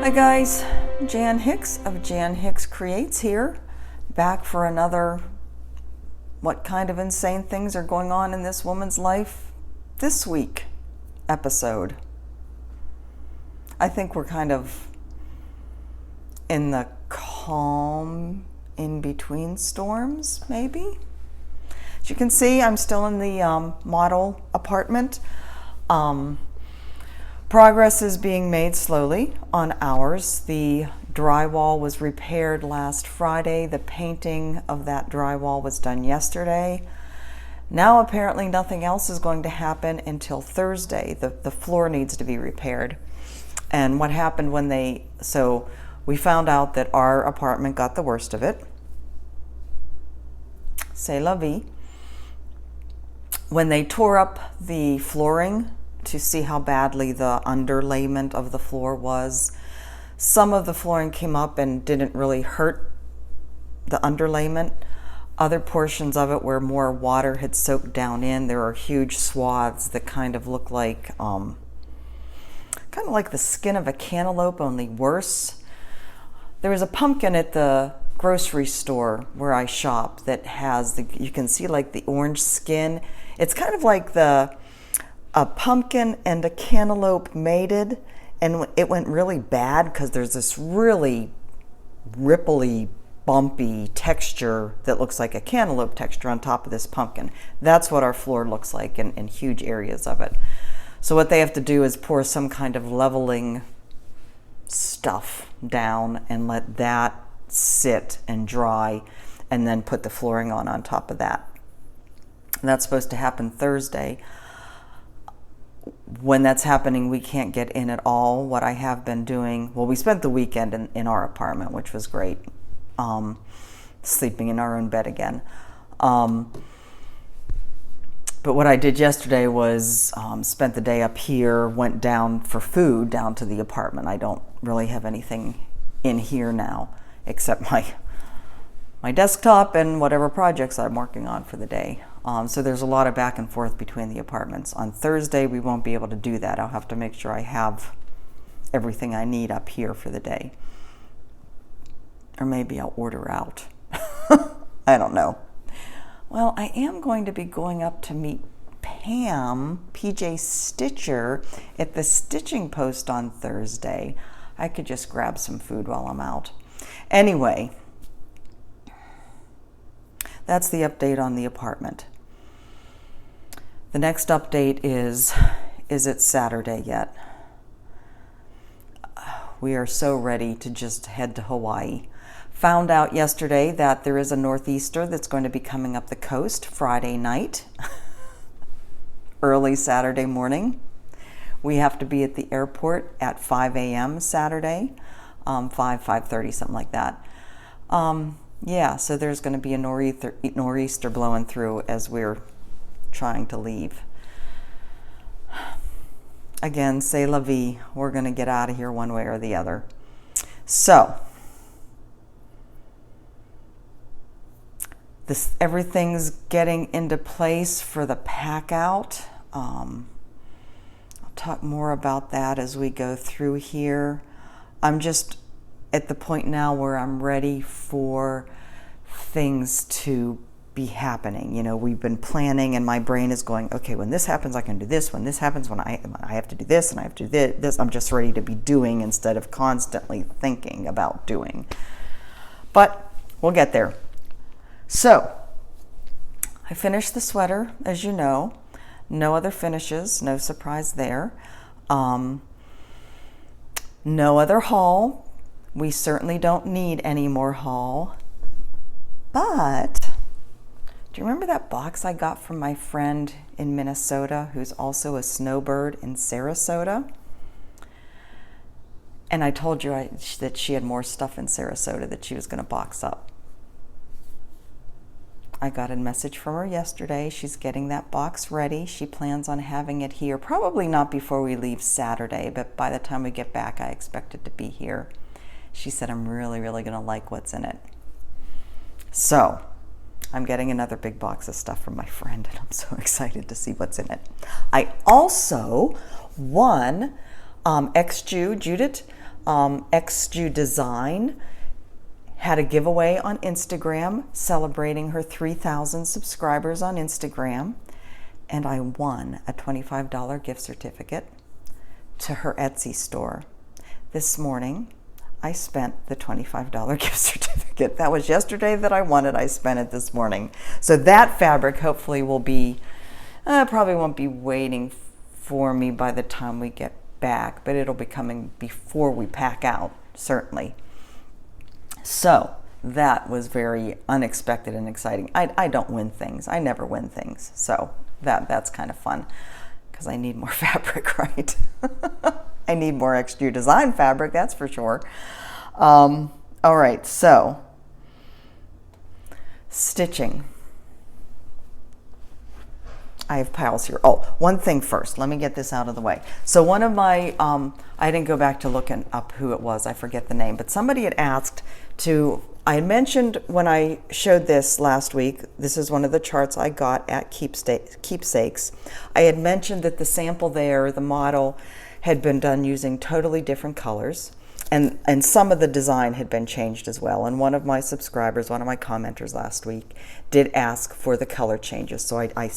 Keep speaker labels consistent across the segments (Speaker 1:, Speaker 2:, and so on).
Speaker 1: Hi guys, Jan Hicks of Jan Hicks Creates here, back for another what kind of insane things are going on in this woman's life this week episode. I think we're kind of in the calm in between storms, maybe. As you can see, I'm still in the model apartment. Progress is being made slowly on ours. The drywall was repaired last Friday. The painting of that drywall was done yesterday. Now apparently nothing else is going to happen until Thursday. The floor needs to be repaired. And what happened when so we found out that our apartment got the worst of it. C'est la vie. When they tore up the flooring to see how badly the underlayment of the floor was, some of the flooring came up and didn't really hurt the underlayment. Other portions of it where more water had soaked down in, there are huge swaths that kind of look like kind of like the skin of a cantaloupe, only worse. There was a pumpkin at the grocery store where I shop that has you can see like the orange skin. It's kind of like a pumpkin and a cantaloupe mated, and it went really bad because there's this really ripply, bumpy texture that looks like a cantaloupe texture on top of this pumpkin. That's what our floor looks like in huge areas of it. So what they have to do is pour some kind of leveling stuff down and let that sit and dry, and then put the flooring on top of that. And that's supposed to happen Thursday. When that's happening, we can't get in at all. What I have been doing, well, we spent the weekend in our apartment, which was great, sleeping in our own bed again. But what I did yesterday was spent the day up here, went down for food down to the apartment. I don't really have anything in here now except my desktop and whatever projects I'm working on for the day. So there's a lot of back and forth between the apartments. On Thursday, we won't be able to do that. I'll have to make sure I have everything I need up here for the day. Or maybe I'll order out. I don't know. Well, I am going to be going up to meet Pam, PJ Stitcher, at the stitching post on Thursday. I could just grab some food while I'm out. Anyway, that's the update on the apartment. The next update is it Saturday yet? We are so ready to just head to Hawaii. Found out yesterday that there is a northeaster that's going to be coming up the coast Friday night, early Saturday morning. We have to be at the airport at 5 a.m. Saturday, 5:30, something like that. Yeah, so there's going to be a nor'easter blowing through as we're trying to leave. Again, c'est la vie. We're going to get out of here one way or the other. So, everything's getting into place for the pack out. I'll talk more about that as we go through here. I'm just at the point now where I'm ready for things to be happening. You know, we've been planning and my brain is going, okay, when this happens, I can do this. When this happens, when I have to do this and I have to do this, I'm just ready to be doing instead of constantly thinking about doing. But we'll get there. So, I finished the sweater, as you know. No other finishes, no surprise there. No other haul. We certainly don't need any more haul. But, do you remember that box I got from my friend in Minnesota who's also a snowbird in Sarasota? And I told you that she had more stuff in Sarasota that she was going to box up. I got a message from her yesterday. She's getting that box ready. She plans on having it here, probably not before we leave Saturday, but by the time we get back, I expect it to be here. She said, I'm really, really going to like what's in it. So, I'm getting another big box of stuff from my friend, and I'm so excited to see what's in it. I also won ex-Jew Judith XG Design had a giveaway on Instagram celebrating her 3,000 subscribers on Instagram, and I won a $25 gift certificate to her Etsy store. This morning, I spent the $25 gift certificate. That was yesterday that I won it. I spent it this morning. So that fabric hopefully will be, probably won't be waiting for me by the time we get back, but it'll be coming before we pack out, certainly. So that was very unexpected and exciting. I don't win things. I never win things. So that's kind of fun because I need more fabric, right? I need more XG Design fabric, that's for sure. All right, so stitching. I have piles here. Oh, one thing first. Let me get this out of the way. So one of my, I didn't go back to looking up who it was. I forget the name, but somebody had asked to, I had mentioned when I showed this last week, this is one of the charts I got at Keepsakes. I had mentioned that the sample there, the model, had been done using totally different colors, and some of the design had been changed as well. And one of my subscribers, one of my commenters last week, did ask for the color changes. So I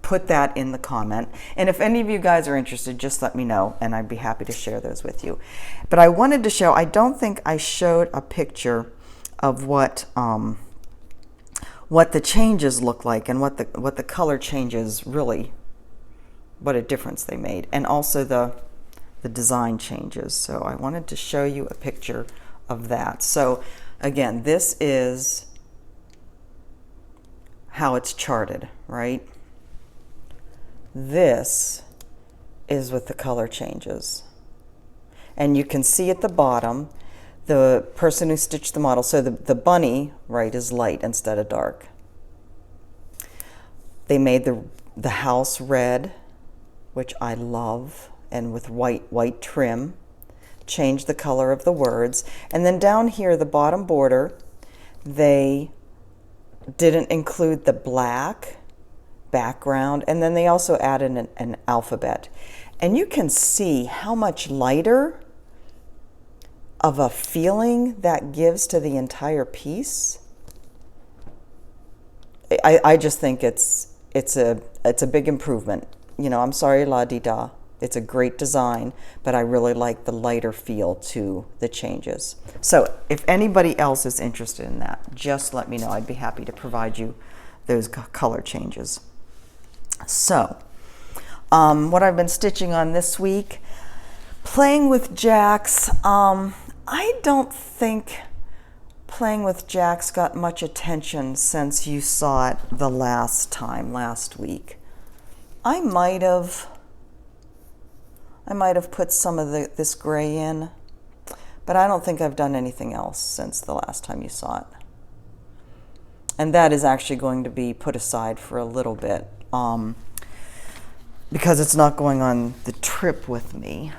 Speaker 1: put that in the comment. And if any of you guys are interested, just let me know, and I'd be happy to share those with you. But I wanted to show, I don't think I showed a picture of what the changes look like and what the color changes really, what a difference they made, and also the design changes. So I wanted to show you a picture of that. So again, this is how it's charted, right? This is with the color changes. And you can see at the bottom, the person who stitched the model, so the bunny, right, is light instead of dark. They made the house red, which I love, and with white trim. Changed the color of the words. And then down here, the bottom border, they didn't include the black background, and then they also added an alphabet. And you can see how much lighter of a feeling that gives to the entire piece. I just think it's a big improvement. You know, I'm sorry, la-di-da. It's a great design, but I really like the lighter feel to the changes. So if anybody else is interested in that, just let me know. I'd be happy to provide you those color changes. So what I've been stitching on this week, playing with jacks. I don't think playing with jacks got much attention since you saw it the last time, last week. I might have put some of this gray in, but I don't think I've done anything else since the last time you saw it. And that is actually going to be put aside for a little bit because it's not going on the trip with me.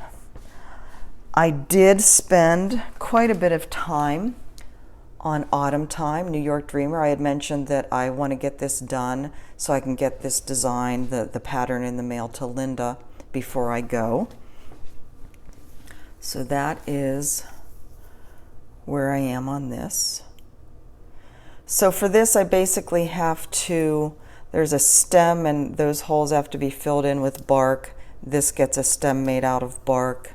Speaker 1: I did spend quite a bit of time on Autumn Time, New York Dreamer. I had mentioned that I want to get this done so I can get this design, the pattern in the mail to Linda before I go. So that is where I am on this. So for this, I basically have to, there's a stem and those holes have to be filled in with bark. This gets a stem made out of bark.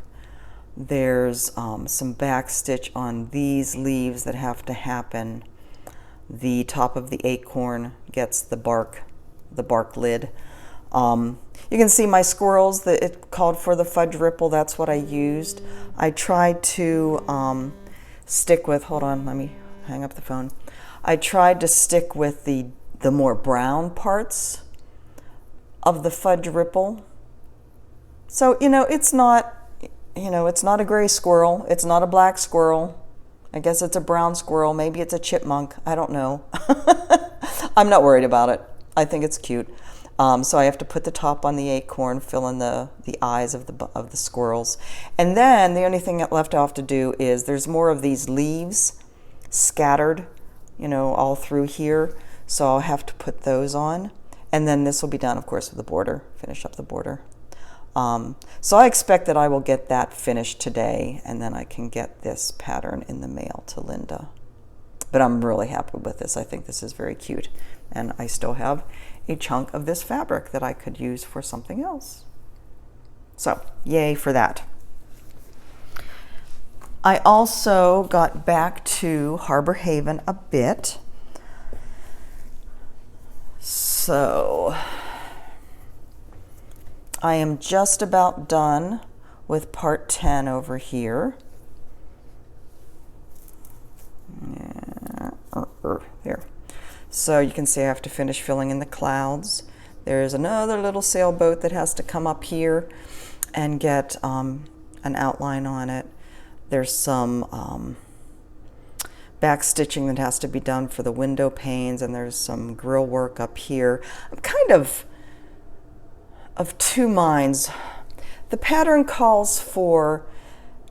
Speaker 1: There's some back stitch on these leaves that have to happen. The top of the acorn gets the bark lid. You can see my squirrels, that it called for the fudge ripple. That's what I used. I tried to stick with, hold on, let me hang up the phone. I tried to stick with the more brown parts of the fudge ripple. So, it's not a gray squirrel. It's not a black squirrel. I guess it's a brown squirrel. Maybe it's a chipmunk. I don't know. I'm not worried about it. I think it's cute. So I have to put the top on the acorn, fill in the eyes of the squirrels. And then the only thing left I have to do is there's more of these leaves scattered, all through here. So I'll have to put those on. And then this will be done, of course, with the border, finish up the border. So I expect that I will get that finished today, and then I can get this pattern in the mail to Linda. But I'm really happy with this. I think this is very cute. And I still have a chunk of this fabric that I could use for something else. So, yay for that. I also got back to Harbor Haven a bit. So, I am just about done with part 10 over here. Here. So you can see I have to finish filling in the clouds. There's another little sailboat that has to come up here and get an outline on it. There's some back stitching that has to be done for the window panes, and there's some grill work up here. I'm kind of two minds. The pattern calls for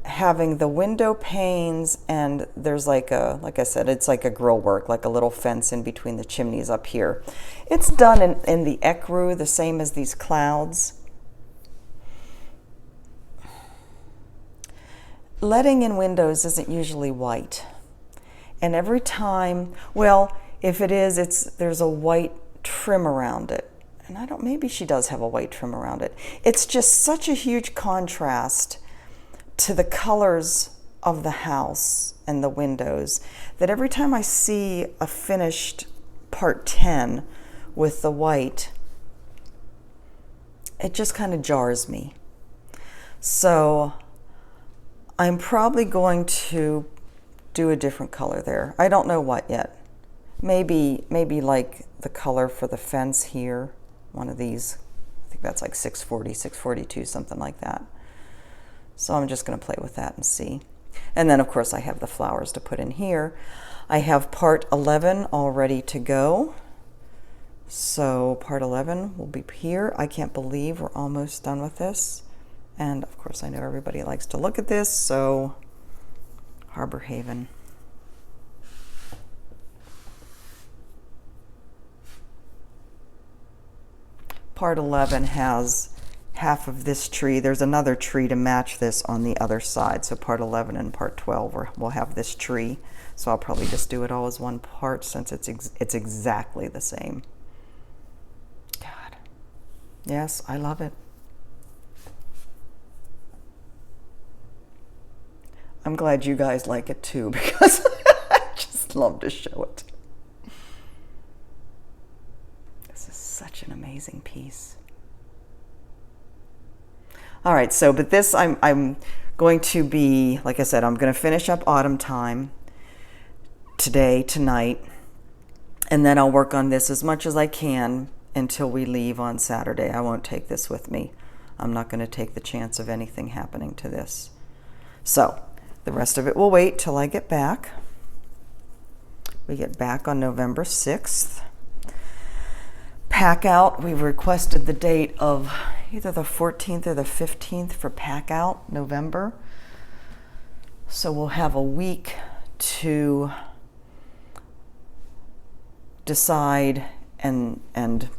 Speaker 1: having the window panes, and there's like I said, it's like a grill work, like a little fence in between the chimneys up here. It's done in the ecru, the same as these clouds. Letting in windows isn't usually white. And every time, well, if it is, there's a white trim around it. And maybe she does have a white trim around it. It's just such a huge contrast to the colors of the house and the windows that every time I see a finished part 10 with the white, it just kind of jars me. So I'm probably going to do a different color there. I don't know what yet. Maybe like the color for the fence here, one of these. I think that's like 640, 642, something like that. So I'm just going to play with that and see. And then, of course, I have the flowers to put in here. I have part 11 all ready to go. So part 11 will be here. I can't believe we're almost done with this. And, of course, I know everybody likes to look at this, so Harbor Haven. Part 11 has half of this tree. There's another tree to match this on the other side. So part 11 and part 12 will have this tree. So I'll probably just do it all as one part since it's exactly the same. God. Yes, I love it. I'm glad you guys like it too, because I just love to show it. This is such an amazing piece. All right, so, but this I'm going to be, like I said, I'm going to finish up Autumn Time today, tonight, and then I'll work on this as much as I can until we leave on Saturday. I won't take this with me. I'm not going to take the chance of anything happening to this. So, the rest of it will wait till I get back. We get back on November 6th. Pack out, we've requested the date of either the 14th or the 15th for pack out, November. So we'll have a week to decide and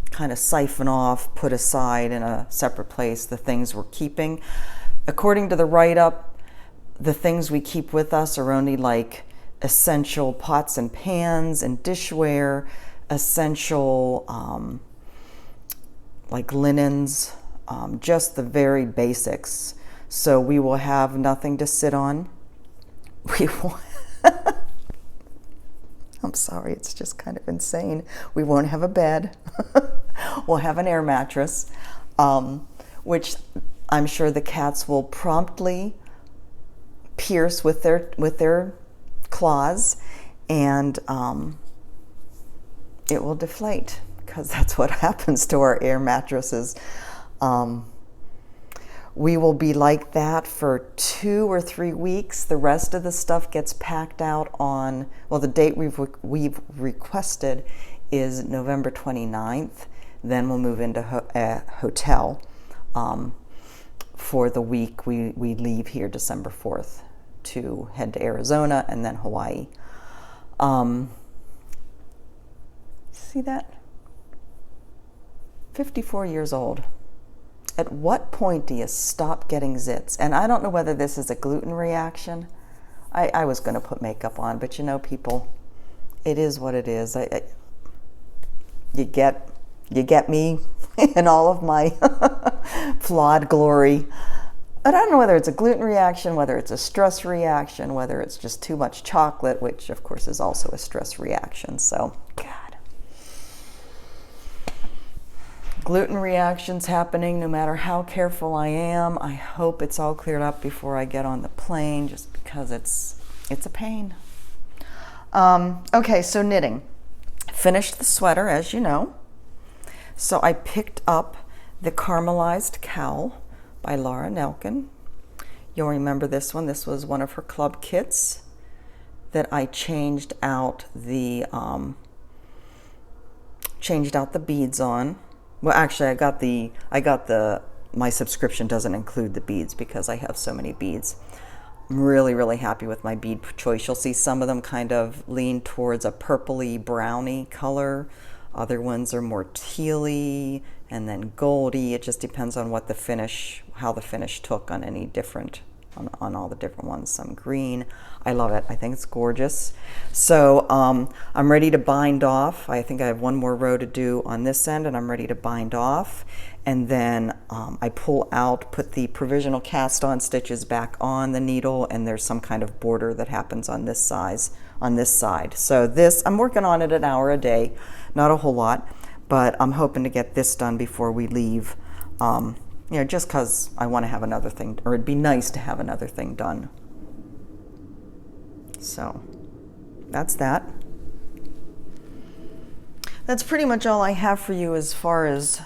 Speaker 1: kind of siphon off, put aside in a separate place the things we're keeping. According to the write-up, the things we keep with us are only like essential pots and pans and dishware, essential like linens, just the very basics. So we will have nothing to sit on. We will I'm sorry, it's just kind of insane. We won't have a bed. We'll have an air mattress, which I'm sure the cats will promptly pierce with their claws, and it will deflate, because that's what happens to our air mattresses. We will be like that for 2 or 3 weeks. The rest of the stuff gets packed out on, well, the date we've requested is November 29th. Then we'll move into a hotel for the week. We leave here December 4th to head to Arizona and then Hawaii. See that? 54 years old. At what point do you stop getting zits? And I don't know whether this is a gluten reaction. I was going to put makeup on, but you know, people, it is what it is. You get me in all of my flawed glory. But I don't know whether it's a gluten reaction, whether it's a stress reaction, whether it's just too much chocolate, which of course is also a stress reaction. So, God. Gluten reactions happening no matter how careful I am. I hope it's all cleared up before I get on the plane, just because it's a pain. Okay, so knitting. Finished the sweater, as you know. So I picked up the Caramelized Cowl by Laura Nelkin. You'll remember this one. This was one of her club kits that I changed out the beads on. Well, actually, I got my subscription doesn't include the beads because I have so many beads. I'm really, really happy with my bead choice. You'll see some of them kind of lean towards a purpley brownie color. Other ones are more tealy and then goldy. It just depends on what the finish, how the finish took on any different, on all the different ones. Some green. I love it. I think it's gorgeous. So I'm ready to bind off. I think I have one more row to do on this end, and I'm ready to bind off. And then I pull out, put the provisional cast on stitches back on the needle, and there's some kind of border that happens on this side. So this, I'm working on it an hour a day, not a whole lot, but I'm hoping to get this done before we leave. You know, just because I want to have another thing, or it'd be nice to have another thing done. So that's that. That's pretty much all I have for you as far as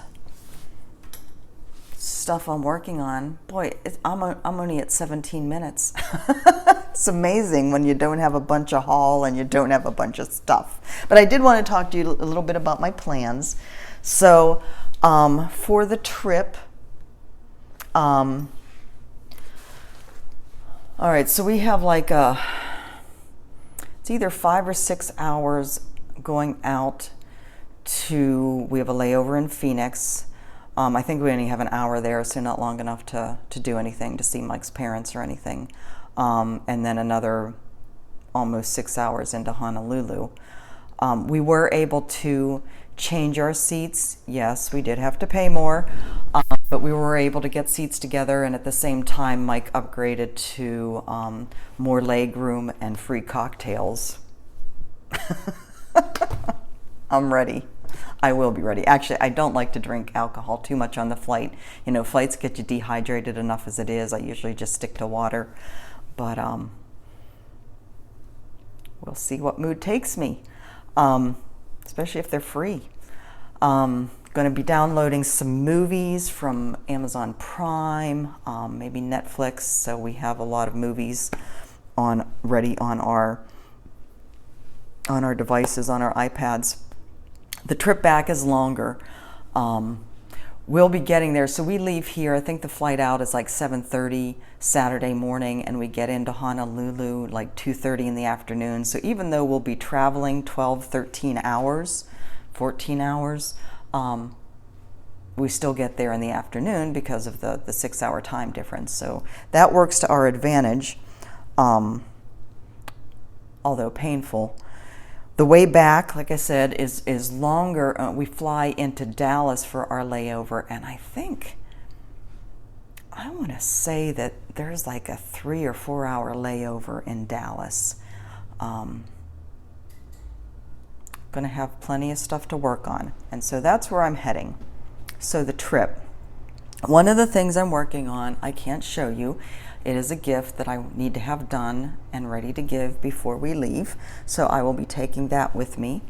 Speaker 1: stuff I'm working on. Boy, I'm only at 17 minutes. It's amazing when you don't have a bunch of haul and you don't have a bunch of stuff. But I did want to talk to you a little bit about my plans. So for the trip, all right, so we have like it's either 5 or 6 hours going out to, we have a layover in Phoenix. I think we only have an hour there, so not long enough to do anything, to see Mike's parents or anything. And then another almost 6 hours into Honolulu. We were able to change our seats. Yes, we did have to pay more, but we were able to get seats together, and at the same time Mike upgraded to more leg room and free cocktails. I'm ready. I will be ready. Actually, I don't like to drink alcohol too much on the flight. You know, flights get you dehydrated enough as it is. I usually just stick to water, but we'll see what mood takes me. Especially if they're free. Going to be downloading some movies from Amazon Prime, maybe Netflix, so we have a lot of movies ready on our devices, on our iPads. The trip back is longer. We'll be getting there. So we leave here, I think the flight out is like 7:30 Saturday morning, and we get into Honolulu like 2:30 in the afternoon. So even though we'll be traveling 12, 13 hours, 14 hours, we still get there in the afternoon because of the 6 hour time difference. So that works to our advantage, although painful. The way back, like I said, is longer. We fly into Dallas for our layover, and I want to say that there's like a 3 or 4 hour layover in Dallas. Going to have plenty of stuff to work on, and so that's where I'm heading. So the trip. One of the things I'm working on, I can't show you. It is a gift that I need to have done and ready to give before we leave. So I will be taking that with me.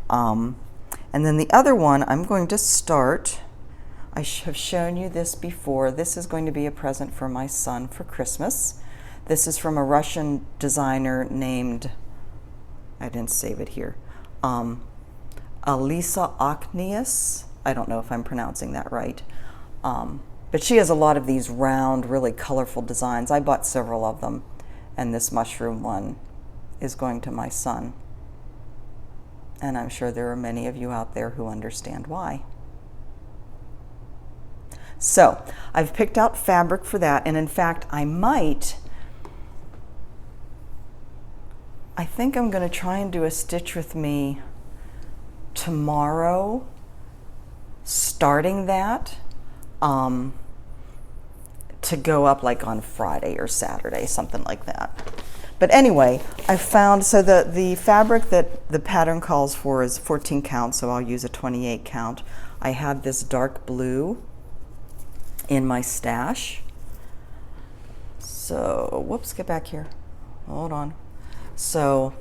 Speaker 1: And then the other one, I'm going to start. I have shown you this before. This is going to be a present for my son for Christmas. This is from a Russian designer named, I didn't save it here, Alisa Okneas. I don't know if I'm pronouncing that right. But she has a lot of these round, really colorful designs. I bought several of them, and this mushroom one is going to my son. And I'm sure there are many of you out there who understand why. So I've picked out fabric for that, and in fact I think I'm going to try and do a stitch with me tomorrow, starting that, to go up like on Friday or Saturday, something like that. But anyway, I found, so the fabric that the pattern calls for is 14 count, so I'll use a 28 count. I have this dark blue in my stash. So, whoops, get back here. Hold on. So,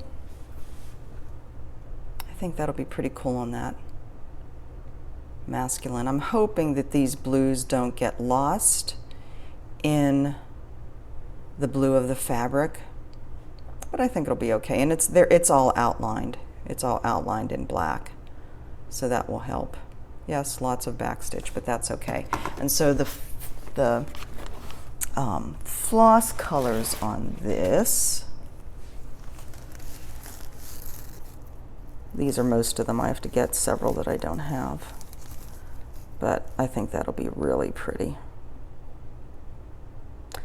Speaker 1: I think that'll be pretty cool on that masculine. I'm hoping that these blues don't get lost in the blue of the fabric, but I think it'll be okay. And it's there, it's all outlined. It's all outlined in black, so that will help. Yes, lots of backstitch, but that's okay. And so the floss colors on this, these are most of them. I have to get several that I don't have, but I think that'll be really pretty.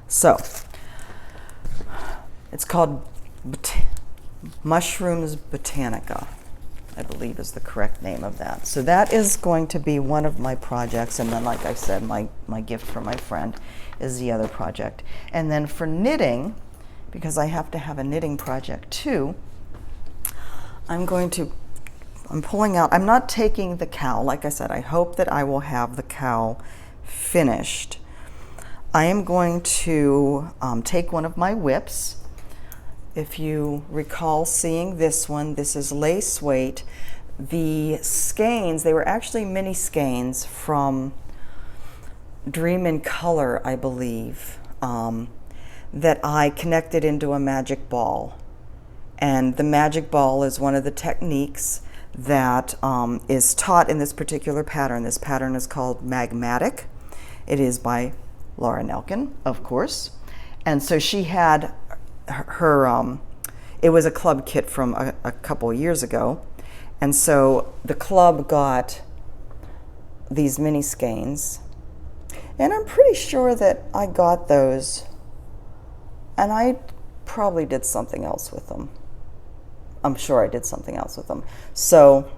Speaker 1: So it's called Mushrooms Botanica, I believe is the correct name of that. So that is going to be one of my projects, and then like I said, my gift from my friend is the other project. And then for knitting, because I have to have a knitting project too, I'm pulling out, I'm not taking the cowl. Like I said, I hope that I will have the cowl finished. I am going to take one of my whips. If you recall seeing this one, this is lace weight. The skeins, they were actually mini skeins from Dream in Color, I believe, that I connected into a magic ball. And the magic ball is one of the techniques that is taught in this particular pattern. This pattern is called Magmatic. It is by Laura Nelkin, of course. And so she had her, it was a club kit from a couple of years ago. And so the club got these mini skeins. And I'm pretty sure that I got those, and I probably did something else with them. I'm sure I did something else with them. So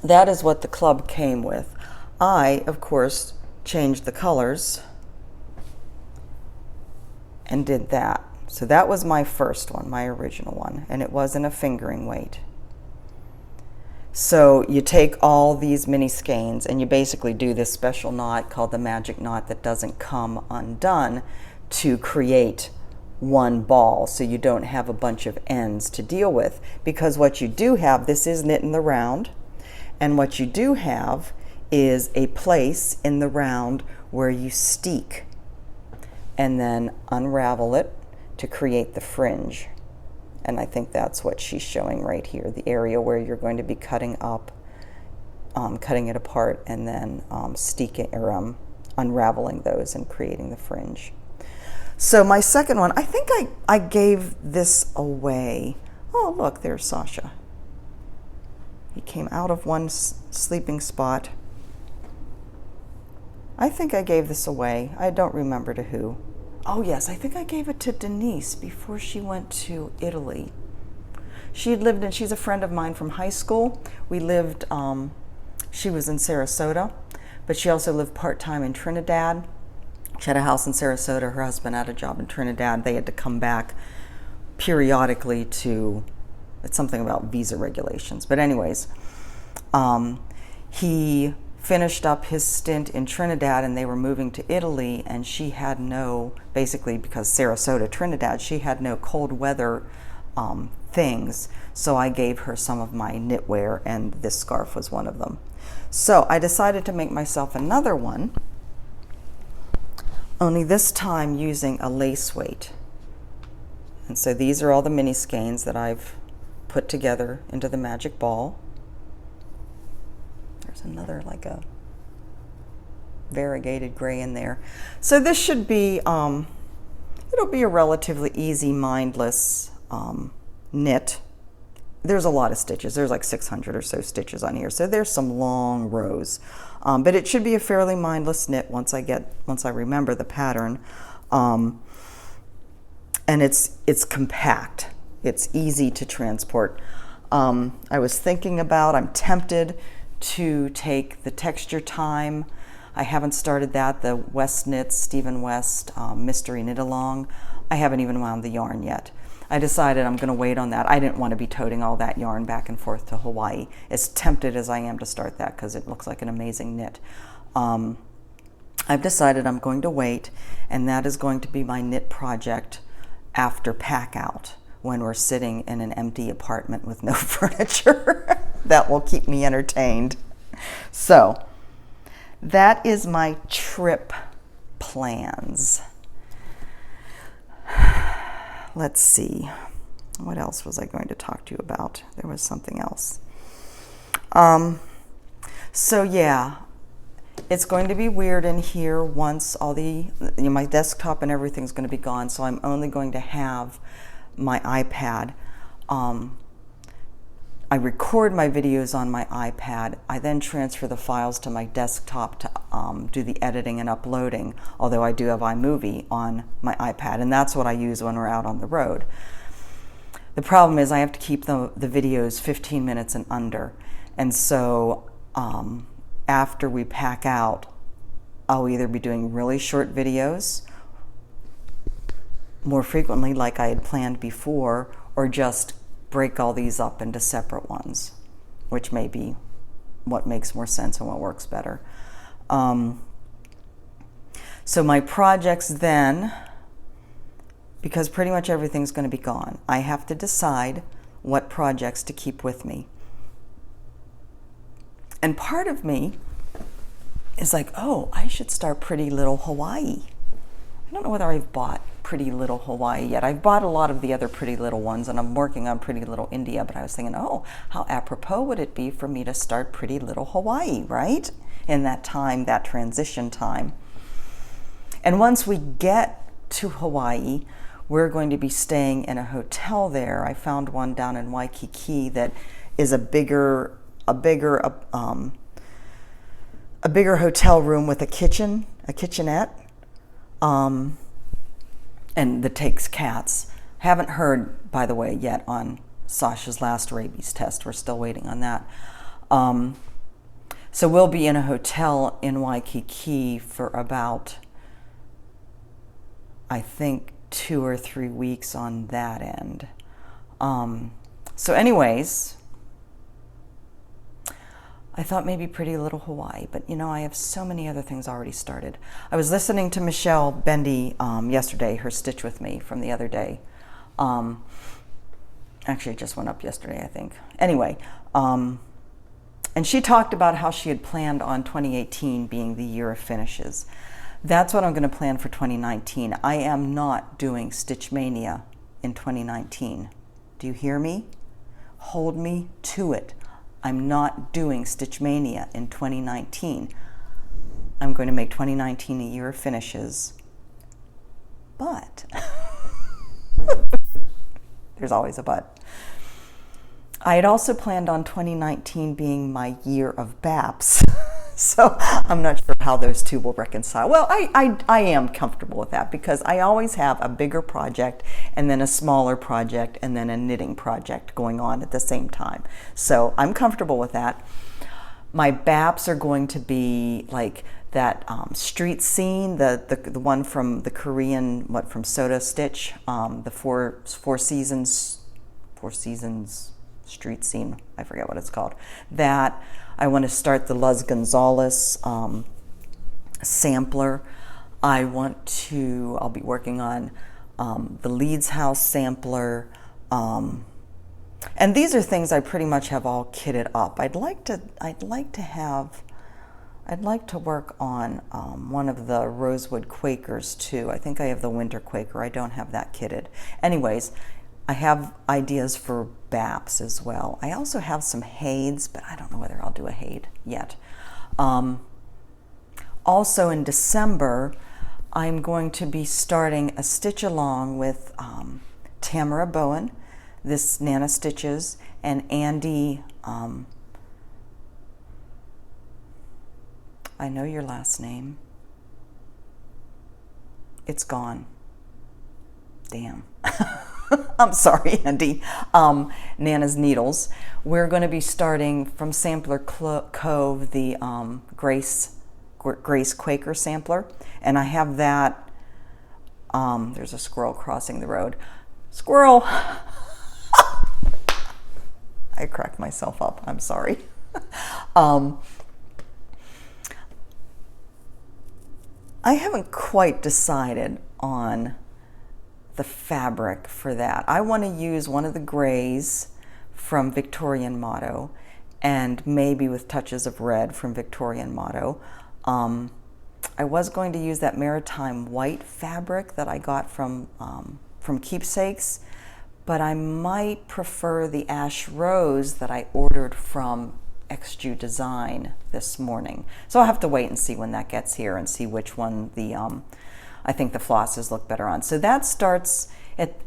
Speaker 1: that is what the club came with. I, of course, changed the colors and did that. So that was my first one, my original one, and it wasn't a fingering weight. So you take all these mini skeins and you basically do this special knot called the magic knot that doesn't come undone to create one ball, so you don't have a bunch of ends to deal with. Because what you do have, this is knit in the round, and what you do have is a place in the round where you steek and then unravel it to create the fringe. And I think that's what she's showing right here, the area where you're going to be cutting up, cutting it apart, and then steeking or unraveling those and creating the fringe. So my second one, I think I gave this away. Oh, look, there's Sasha. He came out of one sleeping spot. I think I gave this away. I don't remember to who. Oh yes, I think I gave it to Denise before she went to Italy. She had lived in, she's a friend of mine from high school. We lived, she was in Sarasota, but she also lived part-time in Trinidad. She had a house in Sarasota. Her husband had a job in Trinidad. They had to come back periodically to, it's something about visa regulations. But anyways, he finished up his stint in Trinidad and they were moving to Italy, and she had no, basically because Sarasota, Trinidad, she had no cold weather things. So I gave her some of my knitwear, and this scarf was one of them. So I decided to make myself another one, only this time using a lace weight. And so these are all the mini skeins that I've put together into the magic ball. There's another, like a variegated gray in there. So this should be, it'll be a relatively easy, mindless knit. there's a lot of stitches. There's like 600 or so stitches on here. So there's some long rows. But it should be a fairly mindless knit once I remember the pattern. And it's compact. It's easy to transport. I was thinking about, I'm tempted to take the Texture Time. I haven't started that, the West Knits, Stephen West Mystery Knit Along. I haven't even wound the yarn yet. I decided I'm going to wait on that. I didn't want to be toting all that yarn back and forth to Hawaii, as tempted as I am to start that because it looks like an amazing knit. I've decided I'm going to wait, and that is going to be my knit project after pack out, when we're sitting in an empty apartment with no furniture. That will keep me entertained. So that is my trip plans. Let's see, what else was I going to talk to you about? There was something else. So yeah, it's going to be weird in here once all the, my desktop and everything's going to be gone, so I'm only going to have my iPad. I record my videos on my iPad. I then transfer the files to my desktop to do the editing and uploading, although I do have iMovie on my iPad, and that's what I use when we're out on the road. The problem is I have to keep the videos 15 minutes and under, and so after we pack out, I'll either be doing really short videos more frequently like I had planned before, or just break all these up into separate ones, which may be what makes more sense and what works better. So my projects then, because pretty much everything's going to be gone, I have to decide what projects to keep with me. And part of me is like, oh, I should start Pretty Little Hawaii. I don't know whether I've bought Pretty Little Hawaii yet. I've bought a lot of the other Pretty Little ones, and I'm working on Pretty Little India, but I was thinking, oh, how apropos would it be for me to start Pretty Little Hawaii, right? In that time, that transition time. And once we get to Hawaii, we're going to be staying in a hotel there. I found one down in Waikiki that is a bigger hotel room with a kitchen, a kitchenette. And that takes cats. Haven't heard, by the way, yet on Sasha's last rabies test. We're still waiting on that. So we'll be in a hotel in Waikiki for about, I think, 2 or 3 weeks on that end. So anyways, I thought maybe Pretty Little Hawaii, but you know, I have so many other things already started. I was listening to Michelle Bendy yesterday, her Stitch With Me from the other day. Actually, it just went up yesterday, I think. Anyway, and she talked about how she had planned on 2018 being the year of finishes. That's what I'm going to plan for 2019. I am not doing Stitch Mania in 2019. Do you hear me? Hold me to it. I'm not doing Stitch Mania in 2019. I'm going to make 2019 a year of finishes. But, there's always a but. I had also planned on 2019 being my year of BAPS. So I'm not sure how those two will reconcile. Well, I am comfortable with that because I always have a bigger project and then a smaller project and then a knitting project going on at the same time. So I'm comfortable with that. My BAPs are going to be like that street scene, the one from the Korean, from Soda Stitch, the four seasons street scene, I forget what it's called. That I want to start the Luz Gonzalez sampler. I'll be working on the Leeds House sampler. And these are things I pretty much have all kitted up. I'd like to work on one of the Rosewood Quakers too. I think I have the Winter Quaker. I don't have that kitted. Anyways, I have ideas for BAPs as well. I also have some Hades, but I don't know whether I'll do a Hade yet. Also in December, I'm going to be starting a stitch along with Tamara Bowen. this Nana Stitches, and Andy, I know your last name. It's gone. Damn. I'm sorry, Andy. Nana's Needles. We're going to be starting from Sampler Cove, the Grace Quaker sampler, and I have that. There's a squirrel crossing the road. Squirrel! I cracked myself up. I'm sorry. I haven't quite decided on the fabric for that. I want to use one of the grays from Victorian Motto, and maybe with touches of red from Victorian Motto. I was going to use that maritime white fabric that I got from Keepsakes, but I might prefer the ash rose that I ordered from XG Design this morning. So I'll have to wait and see when that gets here and see which one I think the flosses look better on. So that starts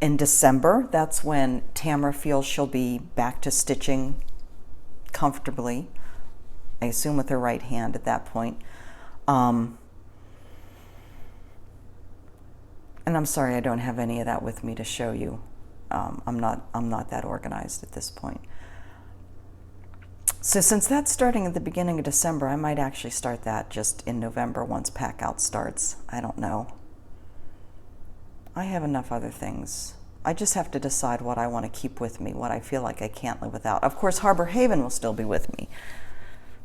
Speaker 1: in December. That's when Tamara feels she'll be back to stitching comfortably, I assume with her right hand at that point. And I'm sorry I don't have any of that with me to show you. I'm not that organized at this point. So since that's starting at the beginning of December, I might actually start that just in November once pack out starts. I don't know. I have enough other things. I just have to decide what I want to keep with me, what I feel like I can't live without. Of course, Harbor Haven will still be with me.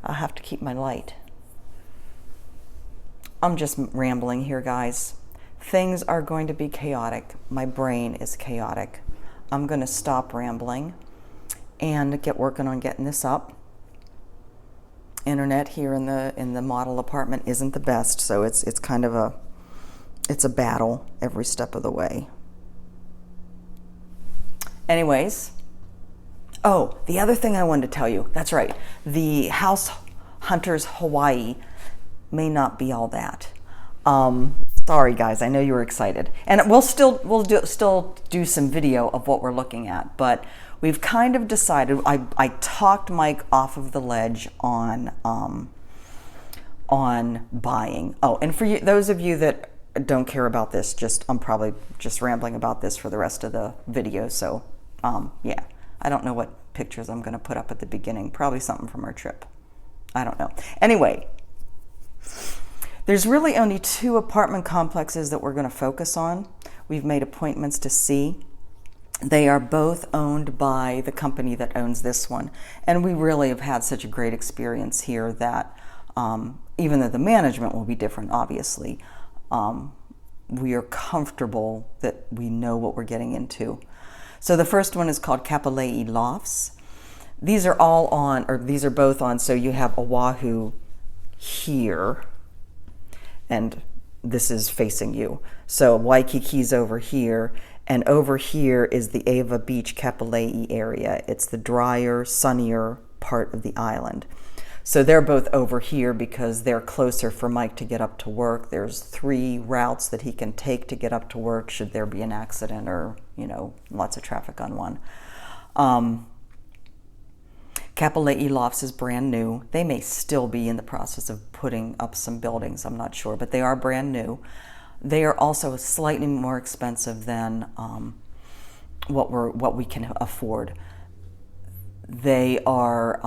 Speaker 1: I'll have to keep my light. I'm just rambling here, guys. Things are going to be chaotic. My brain is chaotic. I'm going to stop rambling and get working on getting this up. Internet here in the model apartment isn't the best, so it's kind of a battle every step of the way. Anyways, oh, the other thing I wanted to tell you, that's right, the House Hunters Hawaii may not be all that. Sorry guys, I know you were excited, and we'll still do some video of what we're looking at, but we've kind of decided. I talked Mike off of the ledge on buying. Oh, and for you, those of you that don't care about this, I'm probably just rambling about this for the rest of the video. So yeah, I don't know what pictures I'm going to put up at the beginning. Probably something from our trip. I don't know. Anyway. There's really only 2 apartment complexes that we're going to focus on. We've made appointments to see. They are both owned by the company that owns this one. And we really have had such a great experience here that even though the management will be different, obviously, we are comfortable that we know what we're getting into. So the first one is called Kapolei Lofts. These are these are both on, so you have Oahu here, and this is facing you. So Waikiki's over here, and over here is the Ava Beach Kapolei area. It's the drier, sunnier part of the island. So they're both over here because they're closer for Mike to get up to work. There's 3 routes that he can take to get up to work should there be an accident or, lots of traffic on one. Kapolei Lofts is brand new. They may still be in the process of putting up some buildings, I'm not sure, but they are brand new. They are also slightly more expensive than what we can afford. They are,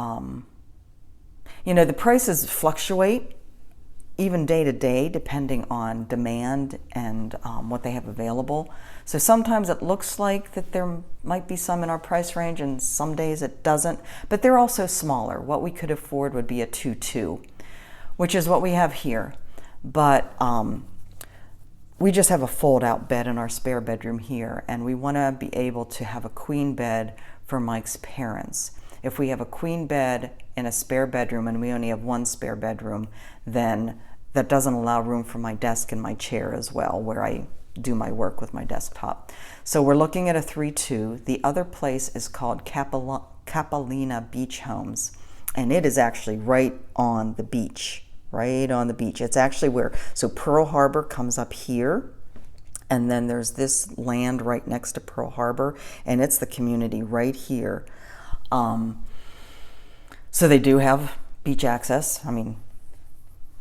Speaker 1: the prices fluctuate even day to day depending on demand and what they have available. So sometimes it looks like that there might be some in our price range and some days it doesn't, but they're also smaller. What we could afford would be a 2-2, which is what we have here. But we just have a fold-out bed in our spare bedroom here, and we want to be able to have a queen bed for Mike's parents. If we have a queen bed in a spare bedroom and we only have 1 spare bedroom, then that doesn't allow room for my desk and my chair as well, where I do my work with my desktop. So we're looking at a 3-2. The other place is called Kapalina Beach Homes, and it is actually right on the beach. Right on the beach. It's actually so Pearl Harbor comes up here, And then there's this land right next to Pearl Harbor, and it's the community right here. So they do have beach access. I mean,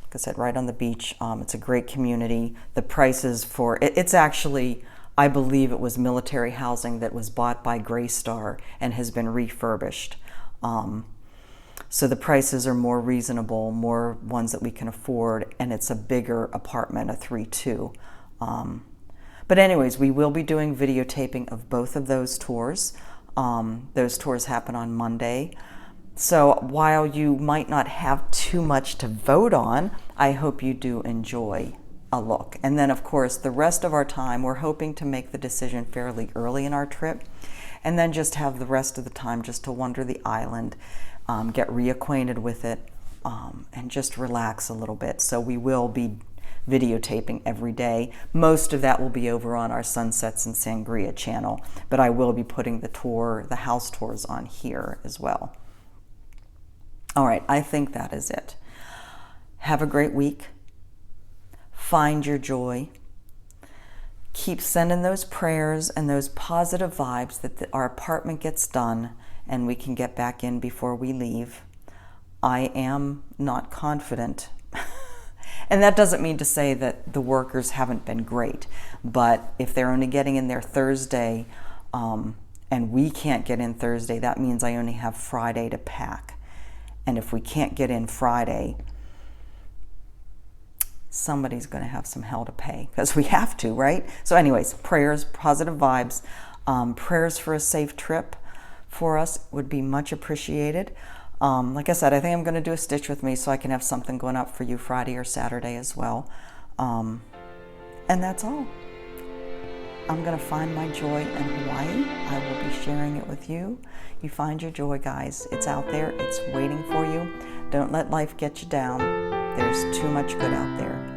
Speaker 1: like I said, right on the beach. It's a great community. The prices for it's actually, I believe it was military housing that was bought by Graystar and has been refurbished. So the prices are more reasonable, more ones that we can afford, and it's a bigger apartment, a 3-2. But anyways, we will be doing videotaping of both of those tours. Those tours happen on Monday. So while you might not have too much to vote on, I hope you do enjoy a look. And then, of course, the rest of our time, we're hoping to make the decision fairly early in our trip, and then just have the rest of the time just to wander the island, get reacquainted with it, and just relax a little bit. So we will be videotaping every day. Most of that will be over on our Sunsets and Sangria channel, but I will be putting the house tours on here as well. All right, I think that is it. Have a great week. Find your joy. Keep sending those prayers and those positive vibes that our apartment gets done and we can get back in before we leave. I am not confident. And that doesn't mean to say that the workers haven't been great, but if they're only getting in there Thursday and we can't get in Thursday, that means I only have Friday to pack. And if we can't get in Friday, somebody's going to have some hell to pay because we have to, right? So anyways, prayers, positive vibes, prayers for a safe trip for us would be much appreciated. Like I said, I think I'm going to do a stitch with me so I can have something going up for you Friday or Saturday as well. And that's all. I'm going to find my joy in Hawaii. I will be sharing it with you. You find your joy, guys. It's out there. It's waiting for you. Don't let life get you down. There's too much good out there.